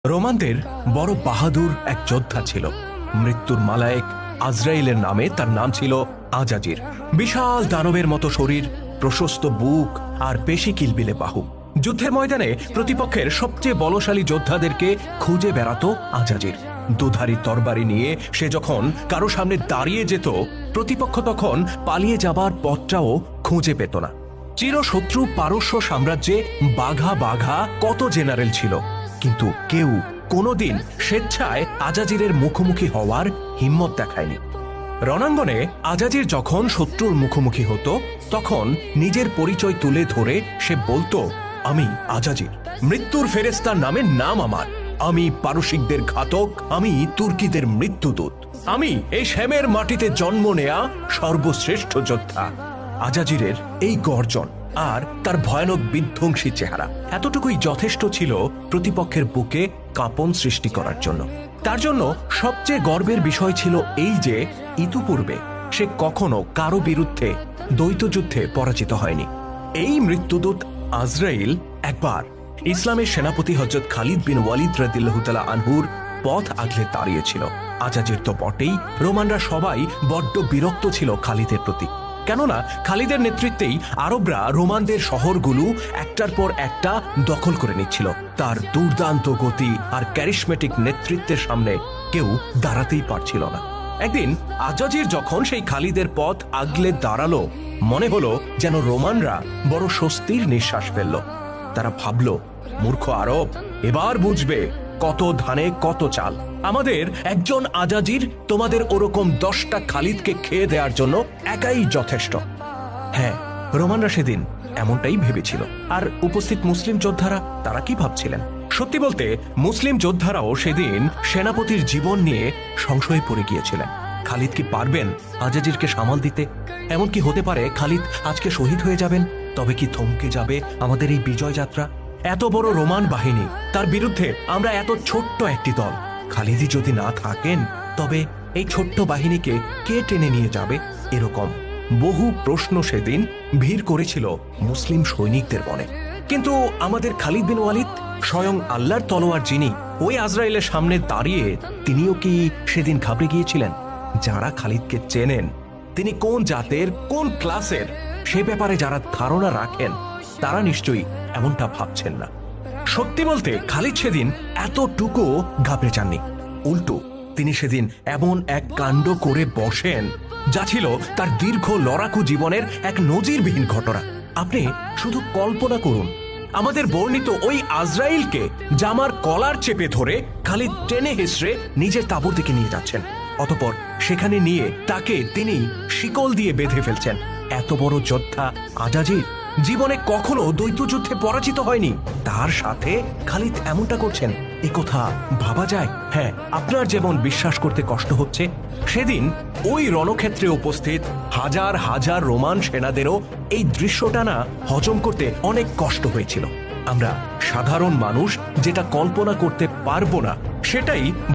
রোমানদের বড় বাহাদুর এক যোদ্ধা ছিল। মৃত্যুর মালায়েক আজরাইলের নামে তার নাম ছিল আজাজির। বিশাল দানবের মতো শরীর, প্রশস্ত বুক আর পেশি কিলবিলে বাহু। যুদ্ধের ময়দানে প্রতিপক্ষের সবচেয়ে বলশালী যোদ্ধাদেরকে খুঁজে বেড়াতো আজাজির। দুধারী তরবারি নিয়ে সে যখন কারো সামনে দাঁড়িয়ে যেত, প্রতিপক্ষ তখন পালিয়ে যাবার পথটাও খুঁজে পেত না। চিরশত্রু পারস্য সাম্রাজ্যে বাঘা বাঘা কত জেনারেল ছিল, কিন্তু কেউ কোনোদিন স্বেচ্ছায় আজাজিরের মুখোমুখি হওয়ার হিম্মত দেখায়নি। রণাঙ্গনে আজাজির যখন শত্রুর মুখোমুখি হতো, তখন নিজের পরিচয় তুলে ধরে সে বলতো, আমি আজাজির, মৃত্যুর ফেরেস্তার নামে নাম আমার, আমি পারসিকদের ঘাতক, আমি তুর্কিদের মৃত্যুদূত, আমি এই শ্যামের মাটিতে জন্ম নেয়া সর্বশ্রেষ্ঠ যোদ্ধা। আজাজিরের এই গর্জন আর তার ভয়ানক বিধ্বংসী চেহারা এতটুকুই যথেষ্ট ছিল প্রতিপক্ষের বুকে কাঁপন সৃষ্টি করার জন্য। তার জন্য সবচেয়ে গর্বের বিষয় ছিল এই যে ইতিপূর্বে সে কখনো কারো বিরুদ্ধে দ্বৈতযুদ্ধে পরাজিত হয়নি। এই মৃত্যুদূত আজরাইল একবার ইসলামের সেনাপতি হযরত খালিদ বিন ওয়ালিদ রাদিয়াল্লাহু তাআলা আনহুর পথ আগলে দাঁড়িয়েছিল। আজাজির তো বটেই, রোমানরা সবাই বড্ড বিরক্ত ছিল খালিদের প্রতি। কেননা খালিদের নেতৃত্বেই আরবরা রোমানদের শহরগুলো একটার পর একটা দখল করে নিচ্ছিল। তার দুর্দান্ত গতি আর ক্যারিশমেটিক নেতৃত্বের সামনে কেউ দাঁড়াতেই পারছিল না। একদিন আজাজির যখন সেই খালিদের পথ আগলে দাঁড়ালো, মনে হলো যেন রোমানরা বড় স্বস্তির নিঃশ্বাস ফেলল। তারা ভাবল, মূর্খ আরব এবার বুঝবে কত ধানে কত চাল। আমাদের একজন আজাজির তোমাদের ওরকম 10টা খালিদকে খেয়ে দেওয়ার জন্য একাই যথেষ্ট। হ্যাঁ, রোমানরা সেদিন এমনটাই ভেবেছিল। আর উপস্থিত মুসলিম যোদ্ধারা তারা কি ভাবছিলেন? সত্যি বলতে মুসলিম যোদ্ধারাও সেদিন সেনাপতির জীবন নিয়ে সংশয়ে পড়ে গিয়েছিলেন। খালিদ কি পারবেন আজাজিরকে সামাল দিতে? এমন কি হতে পারে খালিদ আজকে শহীদ হয়ে যাবেন? তবে কি থমকে যাবে আমাদের এই বিজয় যাত্রা? এত বড় রোমান বাহিনী, তার বিরুদ্ধে আমরা এত ছোট্ট একটি দল। খালিদই যদি না থাকেন, তবে এই ছোট্ট বাহিনীকে কে টেনে নিয়ে যাবে? এরকম বহু প্রশ্ন সেদিন ভিড় করেছিল মুসলিম সৈনিকদের মনে। কিন্তু আমাদের খালিদ বিন ওয়ালিদ, স্বয়ং আল্লাহর তলোয়ার যিনি, ওই আজরাইলের সামনে দাঁড়িয়ে তিনিও কি সেদিন ঘাবড়ে গিয়েছিলেন? যারা খালিদকে চেনেন, তিনি কোন জাতের কোন ক্লাসের সে ব্যাপারে যারা ধারণা রাখেন, তারা নিশ্চয়ই এমনটা ভাবছেন না। সত্যি বলতে খালিদ সেদিন এতটুকু ঘাবড়ে যাননি। উল্টো তিনি সেদিন এমন এক কাণ্ড করে বসেন যা ছিল তার দীর্ঘ লড়াকু জীবনের এক নজিরবিহীন ঘটনা। আপনি শুধু কল্পনা করুন, আমাদের বর্ণিত ওই আজরাইলকে জামার কলার চেপে ধরে খালিদ টেনে হেসড়ে নিজের তাঁবুর দিকে নিয়ে যাচ্ছেন। অতঃপর সেখানে নিয়ে তাকে তিনি শিকল দিয়ে বেঁধে ফেলছেন। এত বড় যোদ্ধা আজাজির জীবনে কখনো দ্বৈতযুদ্ধে পরাজিত হয়নি, তার সাথে খালিদ এমনটা করছেন, এ কথা ভাবা যায়? হ্যাঁ, আপনার যেমন বিশ্বাস করতে কষ্ট হচ্ছে, সেদিন ওই রণক্ষেত্রে উপস্থিত হাজার হাজার রোমান সেনাদেরও এই দৃশ্যটা না হজম করতে অনেক কষ্ট হয়েছিল। আমরা সাধারণ মানুষ যেটা কল্পনা করতে পারবো না, সেটাই